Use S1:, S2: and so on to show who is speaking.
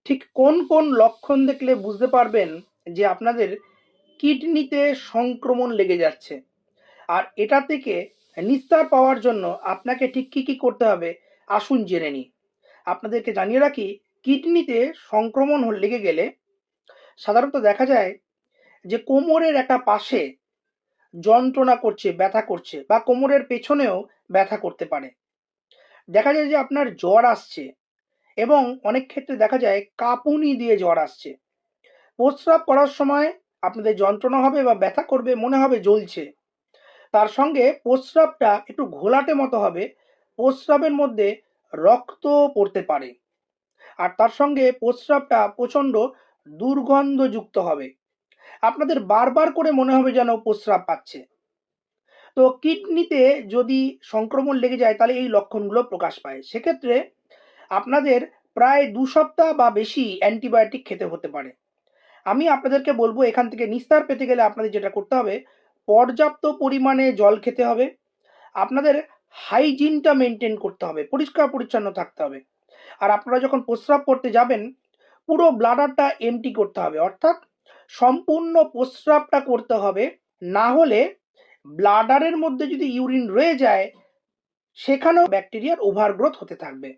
S1: ঠিক কোন কোন লক্ষণ দেখলে বুঝতে পারবেন যে আপনাদের কিডনিতে সংক্রমণ লেগে যাচ্ছে, আর এটা থেকে নিস্তার পাওয়ার জন্য আপনাকে ঠিক কী কী করতে হবে আসুন জেনে নিই। আপনাদেরকে জানিয়ে রাখি, কিডনিতে সংক্রমণ লেগে গেলে সাধারণত দেখা যায় যে কোমরের একটা পাশে যন্ত্রণা করছে, ব্যথা করছে, বা কোমরের পেছনেও ব্যথা করতে পারে। দেখা যায় যে আপনার জ্বর আসছে, এবং অনেক ক্ষেত্রে দেখা যায় কাঁপুনি দিয়ে জ্বর আসছে। প্রস্রাব করার সময় আপনাদের যন্ত্রণা হবে বা ব্যথা করবে, মনে হবে জ্বলছে। তার সঙ্গে প্রস্রাবটা একটু ঘোলাটে মতো হবে, প্রস্রাবের মধ্যে রক্ত পড়তে পারে, আর তার সঙ্গে প্রস্রাবটা প্রচণ্ড দুর্গন্ধযুক্ত হবে। আপনাদের বারবার করে মনে হবে যেন প্রস্রাব পাচ্ছে। তো কিডনিতে যদি সংক্রমণ লেগে যায় তাহলে এই লক্ষণগুলো প্রকাশ পায়। সেক্ষেত্রে আপনাদের প্রায় ২ সপ্তাহ বা বেশি অ্যান্টিবায়োটিক খেতে হতে পারে। আমি আপনাদেরকে বলবো, এখান থেকে নিস্তার পেতে গেলে আপনাদের যেটা করতে হবে, পর্যাপ্ত পরিমাণে জল খেতে হবে। আপনাদের হাইজিনটা মেনটেন করতে হবে, পরিষ্কার পরিচ্ছন্ন থাকতে হবে। আর আপনারা যখন প্রস্রাব করতে যাবেন, পুরো ব্লাডারটা এমটি করতে হবে, অর্থাৎ সম্পূর্ণ প্রস্রাবটা করতে হবে। না হলে ব্লাডারের মধ্যে যদি ইউরিন রয়ে যায়, সেখানেও ব্যাকটেরিয়ার ওভারগ্রোথ হতে থাকবে।